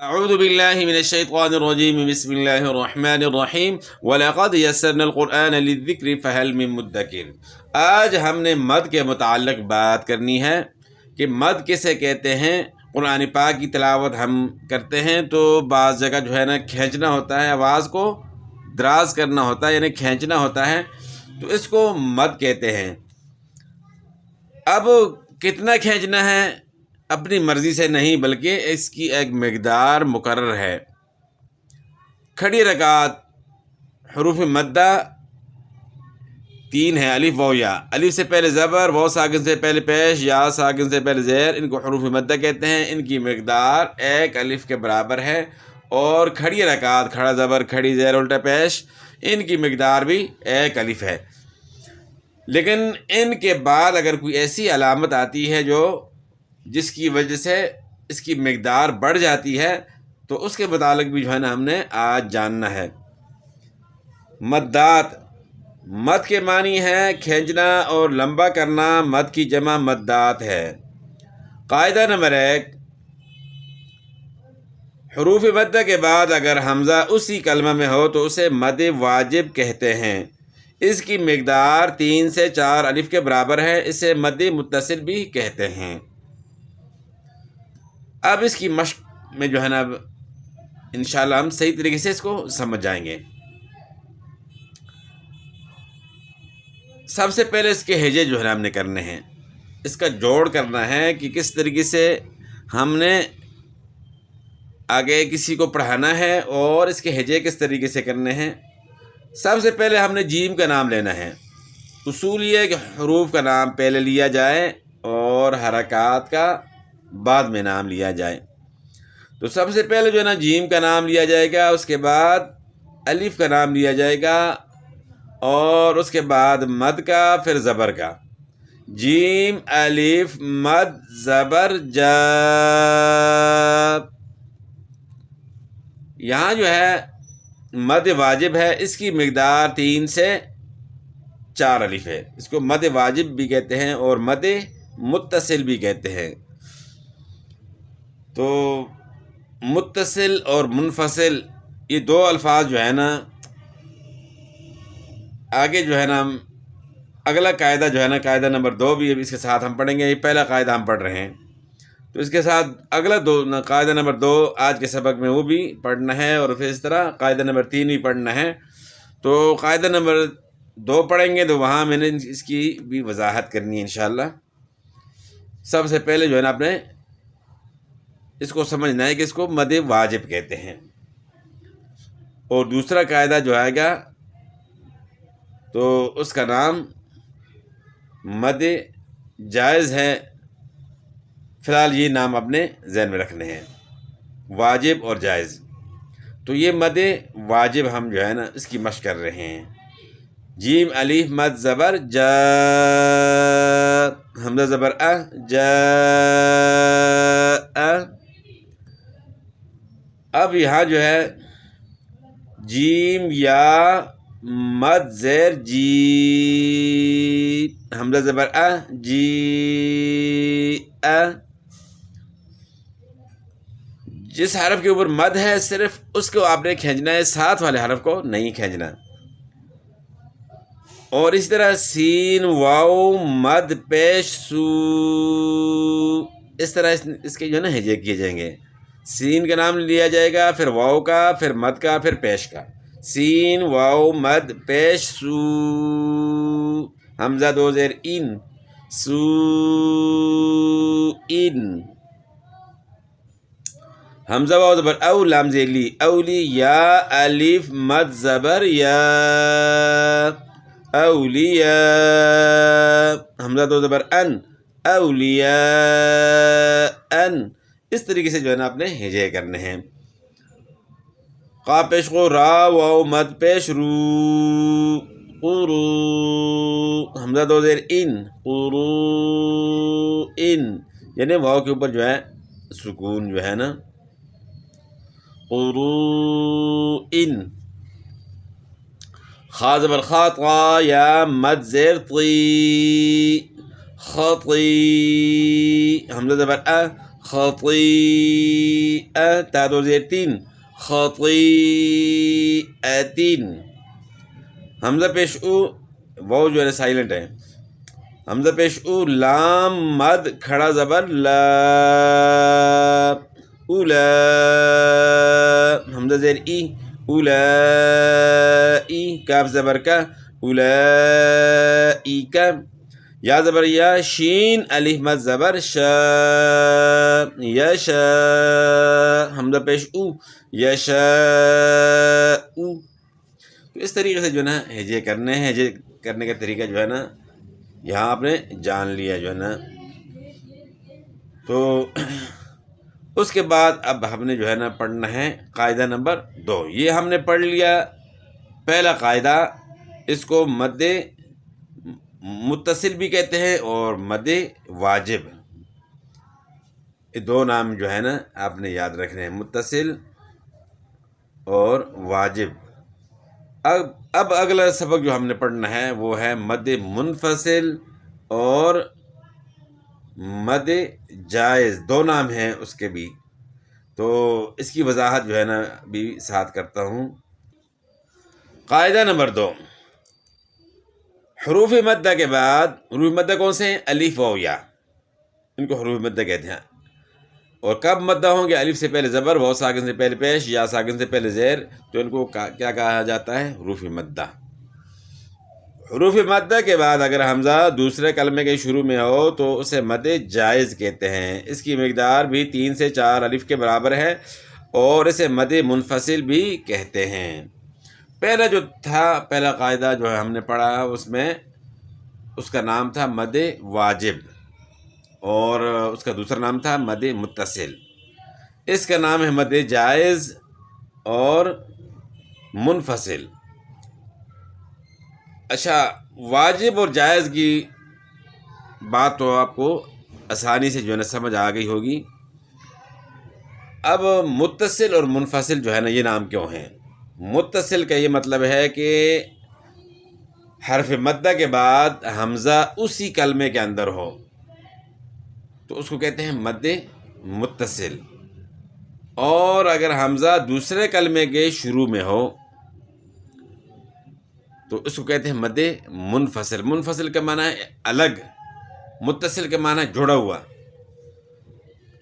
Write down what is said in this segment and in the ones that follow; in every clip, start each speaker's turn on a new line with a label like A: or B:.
A: اعوذ باللہ من الشیطان الرجیم بسم اللہ الرحمن الرحیم وَلَقَدْ يَسَّرْنَا الْقُرْآنَ لِلذِّكْرِ فَهَلْ مِن مُدَّكِرٍ۔ آج ہم نے مد کے متعلق بات کرنی ہے کہ مد کسے کہتے ہیں۔ قرآن پاک کی تلاوت ہم کرتے ہیں تو بعض جگہ جو ہے نا کھینچنا ہوتا ہے، آواز کو دراز کرنا ہوتا ہے، یعنی کھینچنا ہوتا ہے، تو اس کو مد کہتے ہیں۔ اب کتنا کھینچنا ہے اپنی مرضی سے نہیں، بلکہ اس کی ایک مقدار مقرر ہے۔ کھڑی رکعت حروف مدہ 3 ہیں، الف و یا۔ الف سے پہلے زبر، واو ساکن سے پہلے پیش، یا ساکن سے پہلے زیر، ان کو حروف مدہ کہتے ہیں۔ ان کی مقدار 1 الف کے برابر ہے۔ اور کھڑی رکعت، کھڑا زبر، کھڑی زیر، الٹا پیش، ان کی مقدار بھی 1 الف ہے۔ لیکن ان کے بعد اگر کوئی ایسی علامت آتی ہے جس کی وجہ سے اس کی مقدار بڑھ جاتی ہے تو اس کے متعلق بھی جو ہے نا ہم نے آج جاننا ہے۔ مدات، مد کے معنی ہے کھینچنا اور لمبا کرنا، مد کی جمع مدات ہے۔ قاعدہ نمبر 1، حروف مدہ کے بعد اگر حمزہ اسی کلمہ میں ہو تو اسے مد واجب کہتے ہیں۔ اس کی مقدار 3 سے 4 الف کے برابر ہے، اسے مد متصل بھی کہتے ہیں۔ اب اس کی مشق میں جو ہے نا انشاءاللہ ہم صحیح طریقے سے اس کو سمجھ جائیں گے۔ سب سے پہلے اس کے ہجے جو ہے نا ہم نے کرنے ہیں، اس کا جوڑ کرنا ہے کہ کس طریقے سے ہم نے آگے کسی کو پڑھانا ہے اور اس کے ہجے کس طریقے سے کرنے ہیں۔ سب سے پہلے ہم نے جیم کا نام لینا ہے۔ اصول یہ ہے کہ حروف کا نام پہلے لیا جائے اور حرکات کا بعد میں نام لیا جائے۔ تو سب سے پہلے جو ہے نا جیم کا نام لیا جائے گا، اس کے بعد الف کا نام لیا جائے گا اور اس کے بعد مد کا، پھر زبر کا۔ جیم الف مد زبر جا۔ یہاں جو ہے مد واجب ہے، اس کی مقدار 3 سے 4 الف ہے۔ اس کو مد واجب بھی کہتے ہیں اور مد متصل بھی کہتے ہیں۔ تو متصل اور منفصل یہ 2 الفاظ جو ہے نا آگے جو ہے نا اگلا قاعدہ جو ہے نا قاعدہ نمبر 2 بھی اس کے ساتھ ہم پڑھیں گے۔ یہ پہلا قاعدہ ہم پڑھ رہے ہیں تو اس کے ساتھ اگلا قاعدہ نمبر 2 آج کے سبق میں وہ بھی پڑھنا ہے، اور پھر اس طرح قاعدہ نمبر 3 بھی پڑھنا ہے۔ تو قاعدہ نمبر 2 پڑھیں گے تو وہاں میں نے اس کی بھی وضاحت کرنی ہے انشاءاللہ۔ سب سے پہلے جو ہے نا آپ نے اس کو سمجھنا ہے کہ اس کو مد واجب کہتے ہیں، اور دوسرا قاعدہ جو آئے گا تو اس کا نام مد جائز ہے۔ فی الحال یہ نام اپنے ذہن میں رکھنے ہیں، واجب اور جائز۔ تو یہ مد واجب ہم جو ہے نا اس کی مشق کر رہے ہیں۔ جیم الف مد زبر جا، حمزہ زبر جا۔ اب یہاں جو ہے جیم یا مد زیر جی، حمزہ زبر جی۔ جس حرف کے اوپر مد ہے صرف اس کو آپ نے کھینچنا ہے، ساتھ والے حرف کو نہیں کھینچنا۔ اور اس طرح سین واو مد پیش سو، اس طرح اس کے جو ہے نا ہجے کیے جائیں گے۔ سین کا نام لیا جائے گا، پھر واو کا، پھر مد کا، پھر پیش کا۔ سین واو مد پیش سو، حمزہ 2 زیر ان، سو ان۔ حمزہ واو زبر او، لام زیر لی، اولی، یا الف مد زبر یا، اولیاء۔ حمزہ 2 زبر ان، اولیاء ان۔ اس طریقے سے جو ہے نا آپ نے ہجے کرنے ہیں۔ قاف پیش قو، را واو مد پیش رو، قرو۔ حمزہ 2 زیر ان، قرو ان، یعنی واو کے اوپر جو ہے سکون جو ہے نا، قرو ان۔ خا زبر خا، طا یا مد زیر طی، خطی۔ حمزہ زبر خطیئہ، تا دو زیر تین، خطیئتین. حمزہ پیش او، واو جو ہے سائلنٹ ہے. حمزہ پیش او، لام مد کھڑا زبر لا، اولا. حمزہ زیر ای، اولائی. کاف زبر کا، اولائک. یا زبر یا، شین الف مد زبر شا، یشا. حمزہ پیش او، یشاء. تو اس طریقے سے جو ہے نا ہجے کرنے ہیں. ہجے کرنے کا طریقہ جو ہے نا یہاں آپ نے جان لیا جو ہے نا. تو اس کے بعد اب ہم نے جو ہے نا پڑھنا ہے قاعدہ نمبر 2. یہ ہم نے پڑھ لیا پہلا قاعدہ. اس کو مد متصل بھی کہتے ہیں اور مد واجب. یہ دو نام جو ہے نا آپ نے یاد رکھنے ہیں، متصل اور واجب. اب اگلا سبق جو ہم نے پڑھنا ہے وہ ہے مد منفصل اور مد جائز. دو نام ہیں اس کے بھی، تو اس کی وضاحت جو ہے نا بھی ساتھ کرتا ہوں. قاعدہ نمبر 2، حروف مدہ کے بعد، حروف مدہ کون سے ہیں؟ الف واو یا، ان کو حروف مدہ کہتے ہیں. اور کب مدہ ہوں گے؟ الف سے پہلے زبر، واو ساکن سے پہلے پیش، یا ساکن سے پہلے زیر، تو ان کو کیا کہا جاتا ہے؟ حروف مدہ. حروف مدہ کے بعد اگر حمزہ دوسرے کلمے کے شروع میں ہو تو اسے مد جائز کہتے ہیں. اس کی مقدار بھی 3 سے 4 الف کے برابر ہے اور اسے مد منفصل بھی کہتے ہیں. پہلا جو تھا، پہلا قاعدہ جو ہے ہم نے پڑھا، اس میں اس کا نام تھا مد واجب اور اس کا دوسرا نام تھا مد متصل. اس کا نام ہے مد جائز اور منفصل. اچھا، واجب اور جائز کی بات تو آپ کو آسانی سے جو ہے نا سمجھ آ گئی ہوگی. اب متصل اور منفصل جو ہے نا یہ نام کیوں ہیں؟ متصل کا یہ مطلب ہے کہ حرف مدہ کے بعد حمزہ اسی کلمے کے اندر ہو تو اس کو کہتے ہیں مد متصل. اور اگر حمزہ دوسرے کلمے کے شروع میں ہو تو اس کو کہتے ہیں مد منفصل. منفصل کا معنی ہے الگ، متصل کا معنی ہے جڑا ہوا.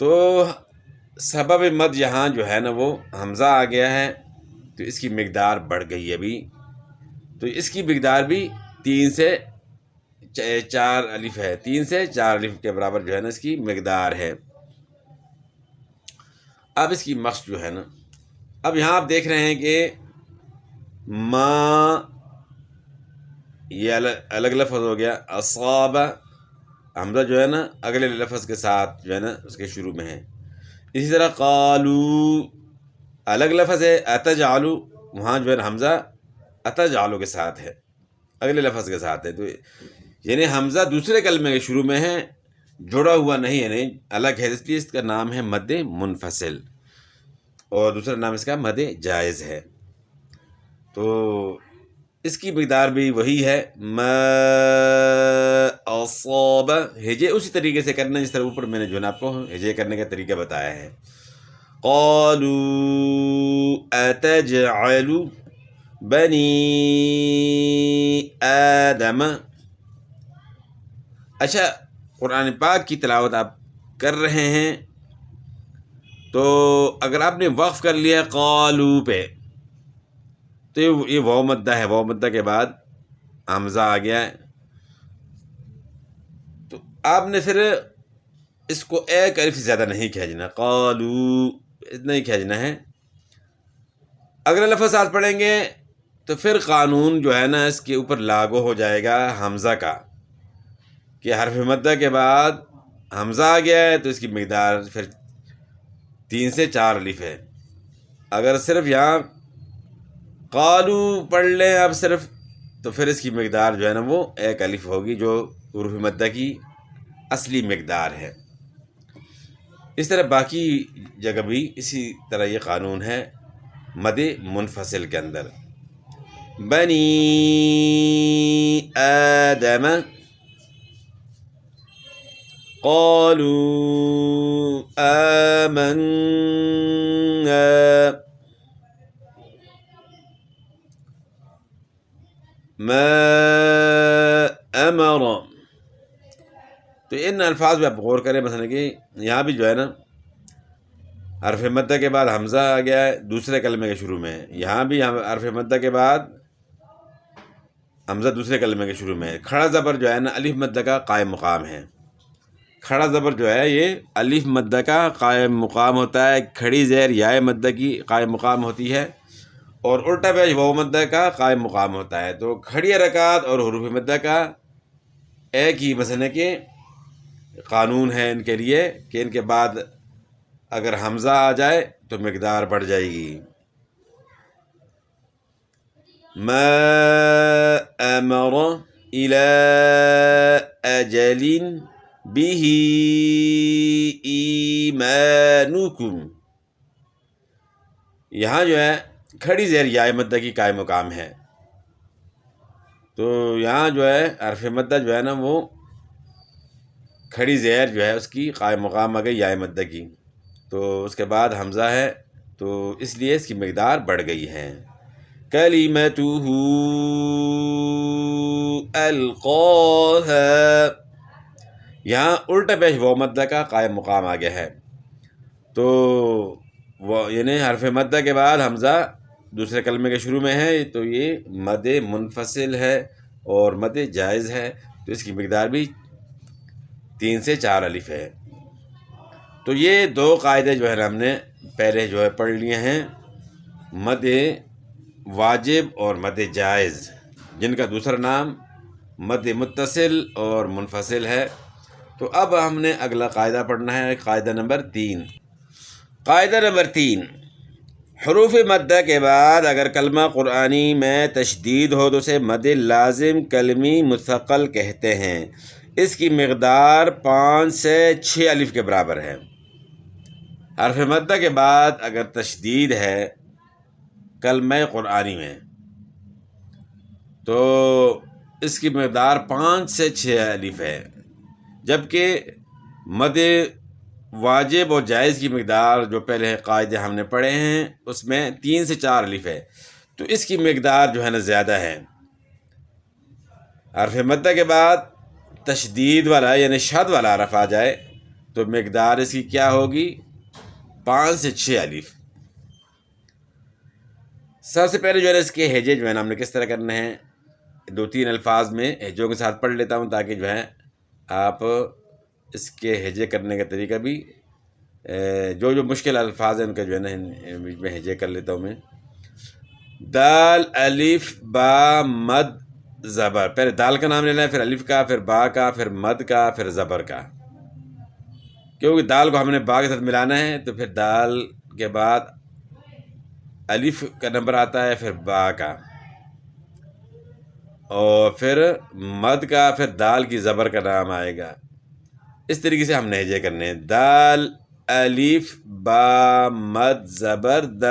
A: تو سبب مد یہاں جو ہے نا وہ حمزہ آ گیا ہے تو اس کی مقدار بڑھ گئی ہے ابھی. تو اس کی مقدار بھی 3 سے 4 الف ہے. 3 سے 4 الف کے برابر جو ہے نا اس کی مقدار ہے. اب اس کی مشق جو ہے نا، اب یہاں آپ دیکھ رہے ہیں کہ ما یہ الگ لفظ ہو گیا. اصاب، حمزہ جو ہے نا اگلے لفظ کے ساتھ جو ہے نا اس کے شروع میں ہے. اسی طرح قالو الگ لفظ ہے. اتجعلو، وہاں جو ہے نا حمزہ اتجعلو کے ساتھ ہے، اگلے لفظ کے ساتھ ہے. تو یعنی حمزہ دوسرے کلمے کے شروع میں ہے، جڑا ہوا نہیں ہے، نہیں الگ ہے. اس لیے اس کا نام ہے مد منفصل اور دوسرا نام اس کا مد جائز ہے. تو اس کی مقدار بھی وہی ہے. ما اصاب، ہجے اسی طریقے سے کرنا جس طرح اوپر میں نے جو ہے نا آپ کو ہجے کرنے کا طریقہ بتایا ہے. قالوا اتجعل بنی آدم. اچھا، قرآن پاک کی تلاوت آپ کر رہے ہیں تو اگر آپ نے وقف کر لیا قالو پہ تو یہ واو مدہ ہے. واو مدہ کے بعد حمزہ آ گیا ہے تو آپ نے پھر اس کو ایک الف زیادہ نہیں کھینچنا. قالو اتنا ہی کھینچنا ہے. اگلا لفظ ساتھ پڑھیں گے تو پھر قانون جو ہے نا اس کے اوپر لاگو ہو جائے گا حمزہ کا، کہ حرف مدہ کے بعد حمزہ آ گیا ہے تو اس کی مقدار پھر 3 سے 4 الف ہے. اگر صرف یہاں قالو پڑھ لیں اب صرف، تو پھر اس کی مقدار جو ہے نا وہ 1 الف ہوگی جو حروف مدہ کی اصلی مقدار ہے. اس طرح باقی جگہ بھی اسی طرح یہ قانون ہے مد منفصل کے اندر. بنی آدم، قالوا آمنا ما امر. تو ان الفاظ پہ آپ غور کریں، مثلا کہ یہاں بھی جو ہے نا حرف مدہ کے بعد حمزہ آ گیا ہے دوسرے کلمے کے شروع میں، یہاں بھی حرف مدہ کے بعد حمزہ دوسرے کلمے کے شروع میں ہے۔ کھڑا زبر جو ہے نا الف مدہ کا قائم مقام ہے، کھڑا زبر جو ہے یہ الف مدہ کا قائم مقام ہوتا ہے، کھڑی زیر یائے مدہ کی قائم مقام ہوتی ہے، اور الٹا پیش واو مدہ کا قائم مقام ہوتا ہے۔ تو کھڑی حرکات اور حروف مدہ کا ایک ہی مثلا کہ قانون ہے ان کے لیے کہ ان کے بعد اگر حمزہ آ جائے تو مقدار بڑھ جائے گی۔ ما امر الى اجل به ایمانکم، یہاں جو ہے کھڑی زیر یا مدہ کی قائم مقام ہے، تو یہاں جو ہے حرف مدہ جو ہے نا وہ کھڑی زیر جو ہے اس کی قائم مقام آ گئی یا مدہ کی، تو اس کے بعد حمزہ ہے تو اس لیے اس کی مقدار بڑھ گئی ہے۔ کلمتہ القاها، یہاں الٹا پیش واو مدہ کا قائم مقام آ گیا ہے، تو وہ یعنی حرف مدہ کے بعد حمزہ دوسرے کلمے کے شروع میں ہے، تو یہ مد منفصل ہے اور مد جائز ہے، تو اس کی مقدار بھی 3 سے 4 الف ہے۔ تو یہ دو قاعدے جو ہے نا ہم نے پہلے جو ہے پڑھ لیے ہیں، مد واجب اور مد جائز، جن کا دوسرا نام مد متصل اور منفصل ہے۔ تو اب ہم نے اگلا قاعدہ پڑھنا ہے، قاعدہ نمبر 3۔ قاعدہ نمبر 3، حروف مدہ کے بعد اگر کلمہ قرآنی میں تشدید ہو تو اسے مد لازم کلمی مثقل کہتے ہیں، اس کی مقدار 5 سے 6 الف کے برابر ہے۔ حرف مدہ کے بعد اگر تشدید ہے کلمہ قرآنی میں تو اس کی مقدار 5 سے 6 الف ہے، جبکہ مد واجب اور جائز کی مقدار جو پہلے قاعدے ہم نے پڑھے ہیں اس میں 3 سے 4 الف ہے، تو اس کی مقدار جو ہے نا زیادہ ہے۔ حرف مدہ کے بعد تشدید والا یعنی شد والا حرف آ جائے تو مقدار اس کی کیا ہوگی؟ 5 سے 6 الف۔ سب سے پہلے جو ہے نا اس کے ہجے جو ہے نا ہم نے کس طرح کرنے ہیں، 2-3 الفاظ میں ہجوں کے ساتھ پڑھ لیتا ہوں تاکہ جو ہے آپ اس کے ہجے کرنے کا طریقہ بھی جو مشکل الفاظ ہیں ان کا جو ہے نا بیچ میں ہجے کر لیتا ہوں میں۔ دال الف با مد زبر، پہلے دال کا نام لینا ہے، پھر الف کا، پھر با کا، پھر مد کا، پھر زبر کا، کیونکہ دال کو ہم نے با کے ساتھ ملانا ہے، تو پھر دال کے بعد الف کا نمبر آتا ہے، پھر با کا، اور پھر مد کا، پھر دال کی زبر کا نام آئے گا۔ اس طریقے سے ہم نے ہجے کرنے ہیں، دال الف با مد زبر داب۔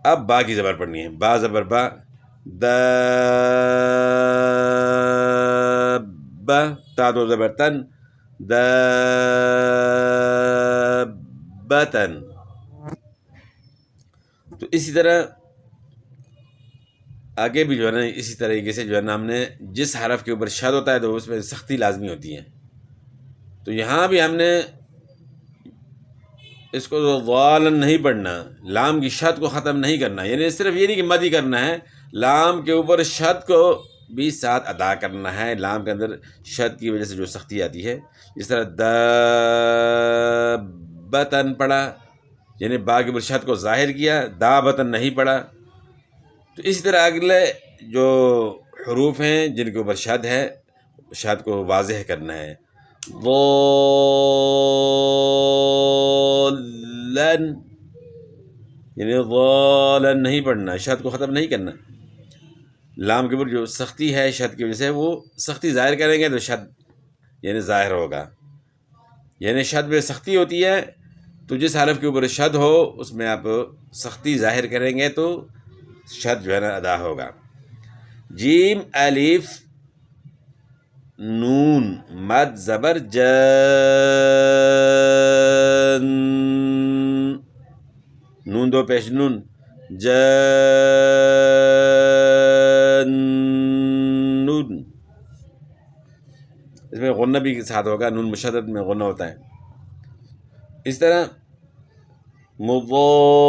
A: اب با کی زبر پڑھنی ہے، با زبر با، داب، تا دو زبر تن، دابتن۔ تو اسی طرح آگے بھی جو ہے نا اسی طریقے سے جو ہے نا ہم نے جس حرف کے اوپر شد ہوتا ہے تو اس میں سختی لازمی ہوتی ہے، تو یہاں بھی ہم نے اس کو ضالن نہیں پڑھنا، لام کی شد کو ختم نہیں کرنا، یعنی صرف یہ نہیں کہ مد ہی کرنا ہے، لام کے اوپر شد کو بھی ساتھ ادا کرنا ہے۔ لام کے اندر شد کی وجہ سے جو سختی آتی ہے، جس طرح دابتن پڑھا یعنی با کے اوپر شد کو ظاہر کیا، دابتن نہیں پڑھا۔ تو اسی طرح اگلے جو حروف ہیں جن کے اوپر شد ہے، شد کو واضح کرنا ہے، ضالن یعنی ضالن نہیں پڑھنا، شد کو ختم نہیں کرنا۔ لام کے اوپر جو سختی ہے شد کی وجہ سے وہ سختی ظاہر کریں گے تو شد یعنی ظاہر ہوگا، یعنی شد میں سختی ہوتی ہے، تو جس حرف کے اوپر شد ہو اس میں آپ سختی ظاہر کریں گے تو شد جو ہے نا ادا ہوگا۔ جیم الف نون مد زبر نون دو پیش نون نون، اس میں غنہ بھی ساتھ ہوگا، نون مشدد میں غنہ ہوتا ہے. اس طرح مضار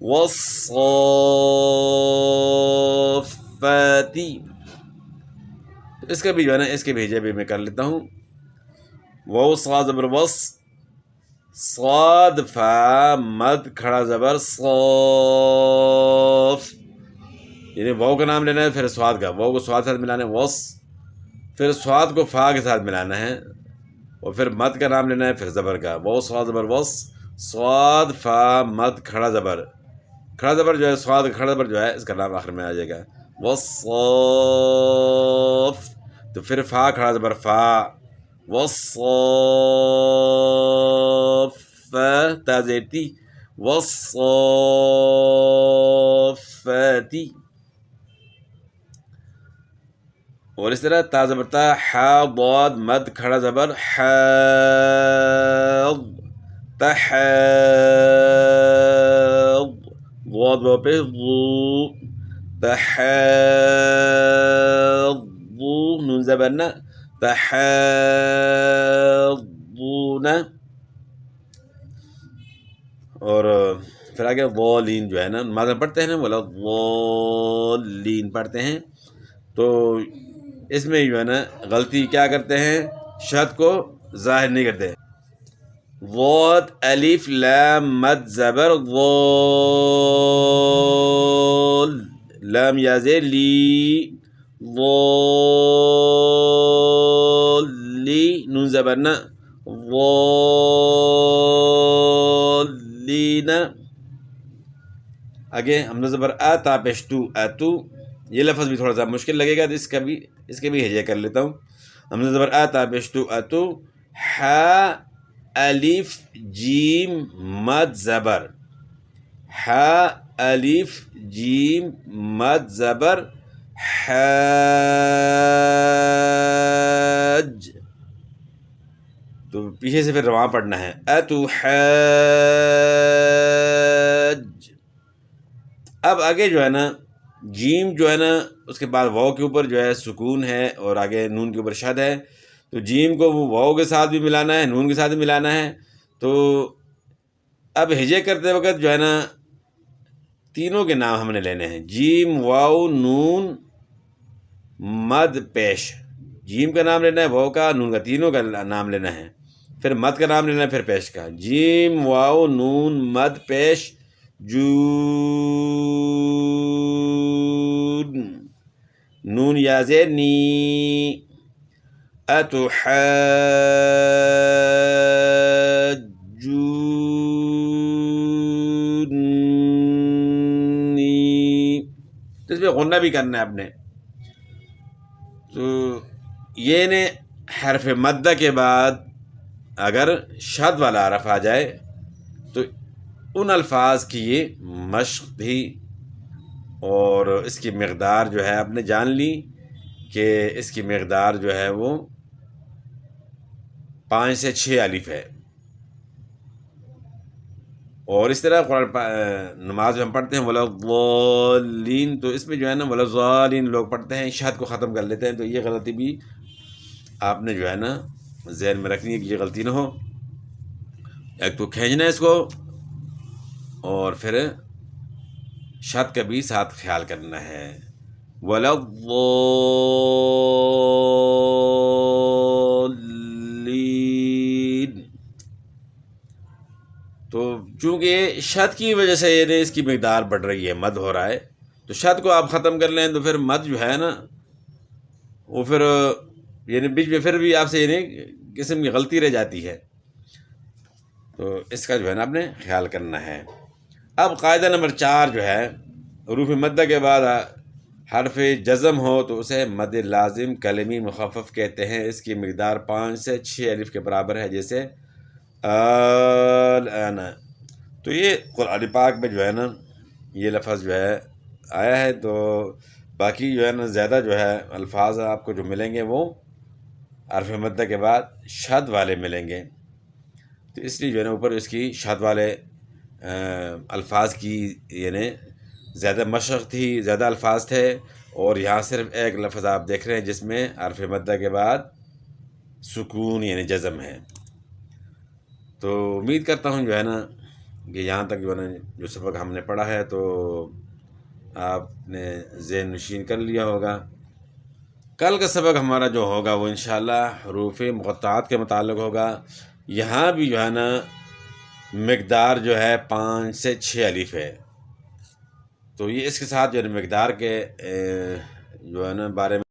A: والصافات، اس کا بھی جو ہے نا اس کے بھیجے بھی میں کر لیتا ہوں. واو صاد زبر وص، صاد فا مد کھڑا زبر صاف، یعنی واو کا نام لینا ہے پھر سواد کا، واو کو سواد کے ساتھ ملانا ہے وص، پھر سواد کو فا کے ساتھ ملانا ہے، اور پھر مد کا نام لینا ہے پھر زبر کا. واو سواد زبر وص، سواد فا مد کھڑا زبر، کھڑا زبر جو ہے سواد کھڑا زبر جو ہے اس کا نام آخر میں آ جائے گا وصاف، تو پھر فا کھڑا زبر فا، وصاف تا زیرتی وصافاتی. اور اس طرح تا زبر تا، حا ضاد مد کھڑا زبر حاض، تحاض، ضاد و پہ ضو، تحاضو، نون زبر نا، تحاضون. اور پھر آگے ضالین جو ہے نا ماذا پڑھتے ہیں نا، بولا ضالین پڑھتے ہیں، تو اس میں جو ہے نا غلطی کیا کرتے ہیں، شد کو ظاہر نہیں کرتے. ضاد الف لام مد زبر ضال، لام یا زیر لی، ضالی، نون زبر نا، ضالین. آگے حمزہ زبر آ تا پیش تو، اتو، یہ لفظ بھی تھوڑا سا مشکل لگے گا تو اس کے بھی ہجے کر لیتا ہوں. حمزہ زبر آ تا پیش تو، اتو، حا الف جیم مد زبر، حا الف جیم مد زبر حاج، تو پیچھے سے پھر رواں پڑھنا ہے، اتو حاج. اب آگے جو ہے نا جیم جو ہے نا اس کے بعد واو کے اوپر جو ہے سکون ہے اور آگے نون کے اوپر شد ہے، تو جیم کو واو کے ساتھ بھی ملانا ہے، نون کے ساتھ بھی ملانا ہے. تو اب ہجے کرتے وقت جو ہے نا تینوں کے نام ہم نے لینے ہیں، جیم واو نون مد پیش، جیم کا نام لینا ہے، واو کا، نون کا، تینوں کا نام لینا ہے، پھر مد کا نام لینا ہے، پھر پیش کا. جیم واو نون مد پیش جون، نون یا زیر نی، اتحاجونی، تو اس پہ غنہ بھی کرنا ہے آپ نے. تو یہ نے حرف مدہ کے بعد اگر شد والا حرف آ جائے تو ان الفاظ کی یہ مشق تھی، اور اس کی مقدار جو ہے آپ نے جان لی کہ اس کی مقدار جو ہے وہ 5 سے 6 الف ہے. اور اس طرح قرآن نماز میں ہم پڑھتے ہیں وَلَضَّالِّينَ، تو اس میں جو ہے نا وَلَضَّالِّينَ لوگ پڑھتے ہیں، شہد کو ختم کر لیتے ہیں، تو یہ غلطی بھی آپ نے جو ہے نا ذہن میں رکھنی ہے کہ یہ غلطی نہ ہو. ایک تو کھینچنا ہے اس کو، اور پھر شد کا بھی ساتھ خیال کرنا ہے. وَلَضَّالِّينَ، تو چونکہ شد کی وجہ سے یہ اس کی مقدار بڑھ رہی ہے، مد ہو رہا ہے، تو شد کو آپ ختم کر لیں تو پھر مد جو ہے نا وہ پھر یعنی بیچ میں پھر بھی آپ سے یعنی قسم کی غلطی رہ جاتی ہے، تو اس کا جو ہے نا آپ نے خیال کرنا ہے. اب قاعدہ نمبر 4 جو ہے، حروف مدہ کے بعد حرف جزم ہو تو اسے مد لازم کلمی مخفف کہتے ہیں. اس کی مقدار 5 سے 6 الف کے برابر ہے، جیسے الآن. تو یہ قرآن پاک میں جو ہے نا یہ لفظ جو ہے آیا ہے، تو باقی جو ہے نا زیادہ جو ہے الفاظ آپ کو جو ملیں گے وہ حرف مدہ کے بعد شد والے ملیں گے، تو اس لیے جو ہے نا اوپر اس کی شد والے الفاظ کی یعنی زیادہ مشق تھی، زیادہ الفاظ تھے، اور یہاں صرف ایک لفظ آپ دیکھ رہے ہیں جس میں حرف مدہ کے بعد سکون یعنی جزم ہے۔ تو امید کرتا ہوں جو ہے نا کہ یہاں تک جو ہے نا جو سبق ہم نے پڑھا ہے تو آپ نے ذہن نشین کر لیا ہوگا۔ کل کا سبق ہمارا جو ہوگا وہ انشاءاللہ حروف مقطعات کے متعلق ہوگا۔ یہاں بھی جو ہے نا مقدار جو ہے 5 سے 6 الف ہے، تو یہ اس کے ساتھ جو ہے مقدار کے جو ہے نا بارے میں